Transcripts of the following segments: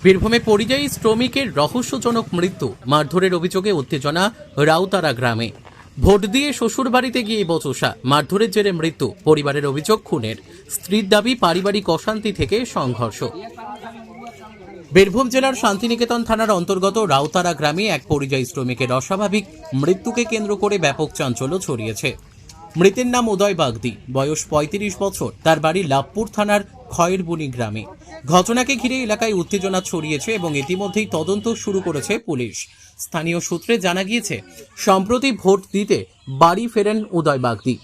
বীরভূমে পরিযায়ী শ্রমিকের রহস্যজনক মৃত্যু, মারধরের অভিযোগে উত্তেজনা রাউতারা গ্রামে। ভোট দিয়ে শ্বশুর বাড়িতে গিয়ে বচসা, মারধরের জেরে মৃত্যু, পরিবারের অভিযোগ খুনের, স্ত্রীর দাবি পারিবারিক অশান্তি থেকে সংঘর্ষ। বীরভূম জেলার শান্তিনিকেতন থানার অন্তর্গত রাউতারা গ্রামে এক পরিযায়ী শ্রমিকের অস্বাভাবিক মৃত্যুকে কেন্দ্র করে ব্যাপক চাঞ্চল্য ছড়িয়েছে। মৃতের নাম উদয় বাগদি, বয়স ৩৫ বছর। তার বাড়ি লাভপুর থানার খয়েরবুনি গ্রামে। ঘটনাকে ঘিরে এলাকায় উত্তেজনা ছড়িয়েছে এবং ইতিমধ্যেই তদন্ত শুরু করেছে পুলিশ। স্থানীয় সূত্রে জানা গিয়েছে, সম্প্রতি ভোট দিতে বাড়ি ফেরেন উদয় বাগদি।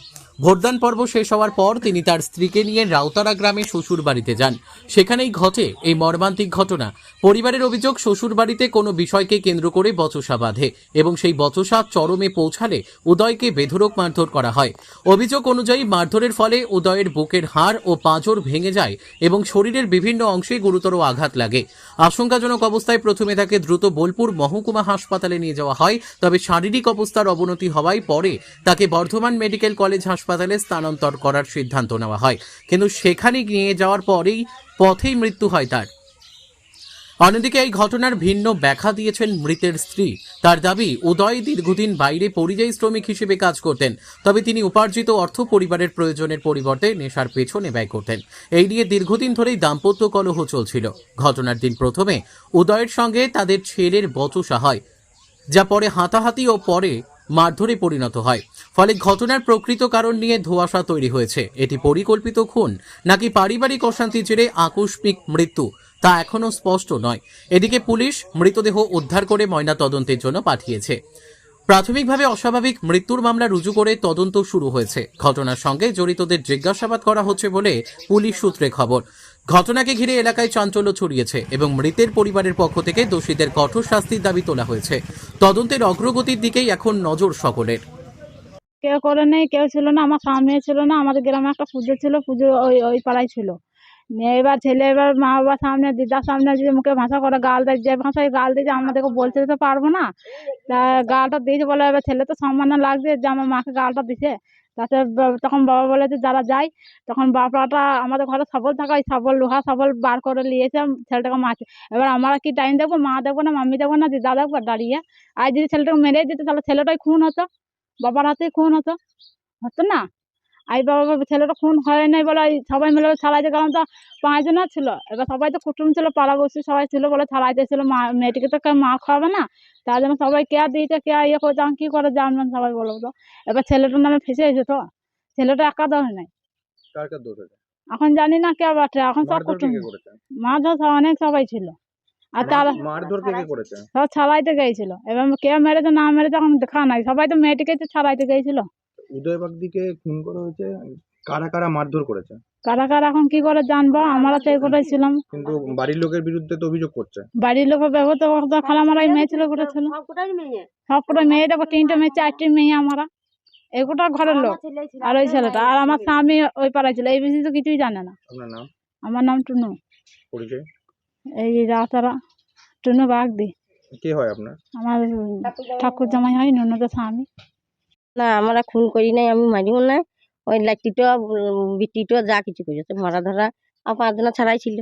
ভোটদান পর্ব শেষ হওয়ার পর তিনি তার স্ত্রীকে নিয়ে রাউতারা গ্রামে শ্বশুর বাড়িতে যান। সেখানেই ঘটে এই মর্মান্তিক ঘটনা। পরিবারের অভিযোগ, শ্বশুর বাড়িতে কোনো বিষয়কে কেন্দ্র করে বচসা বাঁধে এবং সেই বচসা চরমে পৌঁছালে উদয়কে বেধড়ক মারধর করা হয়। অভিযোগ অনুযায়ী মারধরের ফলে উদয়ের বুকের হাড় ও পাঁজর ভেঙে যায় এবং শরীরের বিভিন্ন অংশে গুরুতর আঘাত লাগে। আশঙ্কাজনক অবস্থায় প্রথমে তাকে দ্রুত বোলপুর মহকুমা হাসপাতালে নিয়ে যাওয়া হয়, তবে শারীরিক অবস্থার অবনতি হওয়ায় পরে তাকে বর্ধমান মেডিকেল কলেজ হাসপাতালে স্থানান্তর করার সিদ্ধান্ত নেওয়া হয়, কিন্তু সেখানে নিয়ে যাওয়ার পরেই পথেই মৃত্যু হয় তার। অন্যদিকে এই ঘটনার ভিন্ন ব্যাখ্যা দিয়েছেন মৃতের স্ত্রী। তার দাবি, উদয় দীর্ঘদিন বাইরে পরিযায়ী শ্রমিক হিসেবে কাজ করতেন, তবে তিনি উপার্জিত অর্থ পরিবারের প্রয়োজনের পরিবর্তে নেশার পেছনে ব্যয় করতেন। এই নিয়ে দীর্ঘদিন ধরেই দাম্পত্য কলহ চলছিল। ঘটনার দিন প্রথমে উদয়ের সঙ্গে তাদের ছেলের বচসা হয়, যা পরে হাতাহাতি ও পরে মারধরে পরিণত হয়। ফলে ঘটনার প্রকৃত কারণ নিয়ে ধোঁয়াশা তৈরি হয়েছে। এটি পরিকল্পিত খুন নাকি পারিবারিক অশান্তির জেরে আকস্মিক মৃত্যু, তা এখনো স্পষ্ট নয়। এদিকে পুলিশ মৃতদেহ উদ্ধার করে ময়নাতদন্তের জন্য পাঠিয়েছে। প্রাথমিকভাবে অস্বাভাবিক মৃত্যুর মামলা রুজু করে তদন্ত শুরু হয়েছে। ঘটনার সঙ্গে জড়িতদের জিজ্ঞাসাবাদ করা হচ্ছে বলে পুলিশ সূত্রে খবর। ঘটনাকে ঘিরে এলাকায় চাঞ্চল্য ছড়িয়েছে এবং মৃতের পরিবারের পক্ষ থেকে দোষীদের কঠোর শাস্তির দাবি তোলা হয়েছে। তদন্তের অগ্রগতির দিকেই এখন নজর সকলের। কেউ করে নেই, কেউ ছিল না, আমার সামনে ছিল না। আমাদের গ্রামে একটা পুজো ছিল, পুজো ওই ওই পাড়ায় ছিল। নিয়ে এবার ছেলে এবার মা বাবার সামনে, দিদার সামনে যদি মুখে ভাষা করে গাল দেয়, যে ভাষায় গাল দিয়েছে আমাদেরকে বলতে তো পারবো না। তা গালটা দিয়েছে বলে এবার ছেলে তো সম্মান লাগছে যে আমার মাকে গালটা দিছে। তাতে তখন বাবা বলেছে যারা যায়, তখন বাবাটা আমাদের ঘরে শাবল থাকা, ওই শাবল, লোহা শাবল বার করে নিয়েছে, ছেলেটাকে মারছে। এবার আমরা কি টাইম দেখবো? মা দেখবো না, মাম্মি দেখবো না, দিদা দেখবো দাঁড়িয়ে? আর যদি ছেলেটাকে মেরে দিত তাহলে ছেলেটাই খুন হতো, বাবার হাতেই খুন হতো, হতো না? এই বাবা ছেলেটা খুন হয় নাই বলে সবাই মিলে ছাড়াইতে গেলাম। তো 5 জন ছিল। এবার সবাই তো কুটুম ছিল, পাড়াবসী সবাই ছিল বলে ছাড়াইতে ছিল। মেয়েটিকে তো কেউ মা খাওয়াবে না, তার জন্য সবাই কেয়ার দিয়েছে, কেয়ার ইয়ে করছে। আমি কি করে জানবেন সবাই বলো তো? এবার ছেলেটার নামে ফেসে গেছে, তো ছেলেটা একা দোষ নাই। কার কার দোষ আছে? এখন জানি না কে বাটে, এখন সব মারধর কে কুটুম। কে করেছে? মারধর অনেক সবাই ছিল, আর তারা মারধর কে কে করেছে? সব ছাড়াইতে গিয়েছিল। এবার কে মেরেছে না মেরেছে এখন দেখা নাই, সবাই তো মেয়েটিকে তো ছাড়াইতে গিয়েছিল। উদয় বাগদিকে খুন করা হয়েছে, কারা কারা মারধর করেছে? কারা কারা এখন কি করে জানবো, আমরা তো এগুলোই ছিলাম। কিন্তু বাড়ির লোকের বিরুদ্ধে তো অভিযোগ করছে। বাড়ির লোক ব্যবহৃত খালা মারাই মেয়ে ছিল, গোটা ছিল সবকটা মেয়ে। দেখো 3টে মেয়ে, 4টে মেয়ে আমরা, এগুলো ঘরের লোক। আর ওই ছেলেটা আর আমার স্বামী ওই পাড়ায় ছিল, এই বিষয়ে তো কিছুই জানে না। আপনার নাম, আমার নাম টুনু, পরিচয়? এই রাতারা টুনু বাগদি। কে হয় আপনার? আমার ঠাকুর জামাই হয়, ননদের স্বামী। না, আমরা খুন করি নাই, আমি মারিও না। ওই লাঠিটো বিটিটো যা কিছু করেছে মারা ধরা, আর 5 জন ছাড়াই ছিল।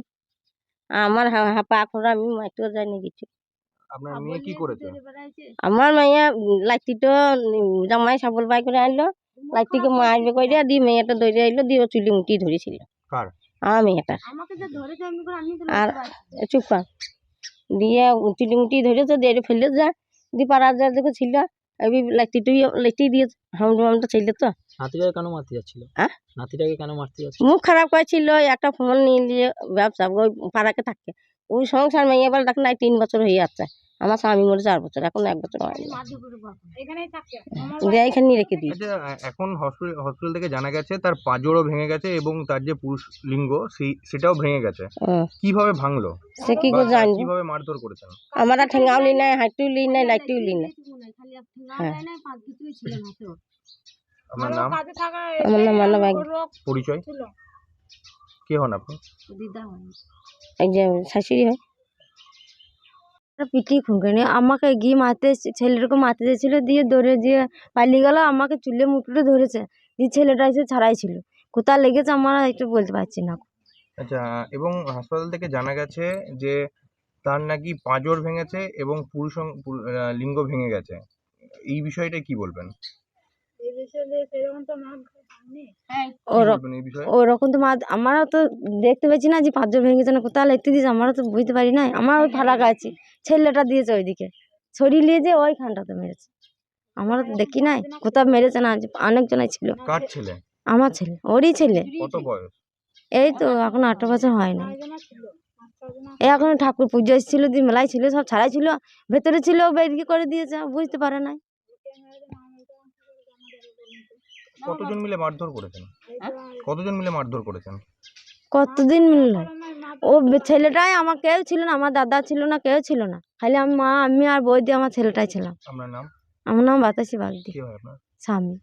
আমার পা খোরা, আমি মারতেও যাইনি কিছু। আপনার মেয়ে কি করেছে? আমার মাইয়া লাঠিটো জামাই সাবল বাই করে আনলো, লাঠিকে মারবে করে দিয়ে মেয়েটা ধরে আইলো, দিয়ে চুলি মুটি ধরেছিল। কার? আমার মেয়েটার। আর চুপ কর, দিয়ে চুলি মুটি ধরেছে, দিয়ে ফেলে যা দিয়ে পাড়া যা দেখো ছিল, লাঠি দিয়ে হামটা ছিল। তো নাতিটাকে কেন মারতে যাচ্ছিল? হ্যাঁ, নাতিটাকে কেন মারতে যাচ্ছিল? মুখ খারাপ করেছিল, একটা ফোন নিয়ে নিয়ে ব্যবসা ওই পাড়াকে থাকে। ওই সংসার মেয়ে এবার দেখ না 3 বছর হয়ে যাচ্ছে। আমার স্বামী মরে 4 বছর, এখন 1 বছর হয়নি। দিয়ে এখানে রেখে দিই। আচ্ছা, এখন হসপিটাল থেকে জানা গেছে তার পাঁজরও ভেঙে গেছে এবং তার যে পুরুষ লিঙ্গ সেটাও ভেঙে গেছে। কিভাবে ভাঙলো? সে কি করে জানবো? কিভাবে মারধর করেছেন? আমরা ঠেঙ্গাও লি নাই, হাঁটিও লি নাই, লাইটিও লি নাই। হ্যাঁ, আপনার নাম? আমার নাম মানব। পরিচয়? কে হন আপনি? এই যে শাশুড়ি হয়। পিটি খুন করেনি, আমাকে গিয়ে মারতে, ছেলেটাকে মারতে চেয়েছিল, দিয়ে দৌড়ে দিয়ে পালিয়ে গেল, আমাকে চুলে মুটুলে ধরেছে, দিয়ে ছেলেটা এসে ছাড়াইছিল। কোথায় লেগেছে আমরা একটু বলতে পারছি না। আচ্ছা, এবং হাসপাতাল থেকে জানা গেছে যে তার নাকি পাঁজর ভেঙেছে এবং লিঙ্গ ভেঙে গেছে। এই বিষয়টা কি বলবেন? এই বিষয়ে সেরকম তো মা হয়নি। কি বলবেন এই বিষয়ে? ওরকম তো মা আমারও তো দেখতে পেয়েছি না যে পাঁচজন ভেঙেছে না কোথাও লিখতে দিয়েছে, আমারও তো বুঝতে পারি নাই। আমার ওই ফারাক আছি, ছেলেটা দিয়েছে ওইদিকে ছড়িয়ে নিয়ে যে ওইখানটাতে মেরেছে, আমারও তো দেখি নাই কোথাও মেরেছে না, যে অনেকজনাই ছিল। কার ছেলে? আমার ছেলে, ওরই ছেলে। কত বয়স? এই তো এখন 18 বছর হয়নি। এই এখন ঠাকুর পুজো এসেছিল, দিয়ে মেলায় ছিল, সব ছাড়াই ছিল, ভেতরে ছিল, বেরিয়ে করে দিয়েছে, বুঝতে পারে নাই। কতজন মিলে মারধর করেছেন? কতজন মিলে মারধর করেছেন? কতদিন মিলল? ও ছেলেটাই, আমার কেউ ছিল না, আমার দাদা ছিল না, কেউ ছিল না, খালি আমি আর বৌদি আমার ছেলেটাই ছিলাম। আপনার নাম? আমার নাম বাতাসি বাগদি, কি হয় আপনার? স্বামী।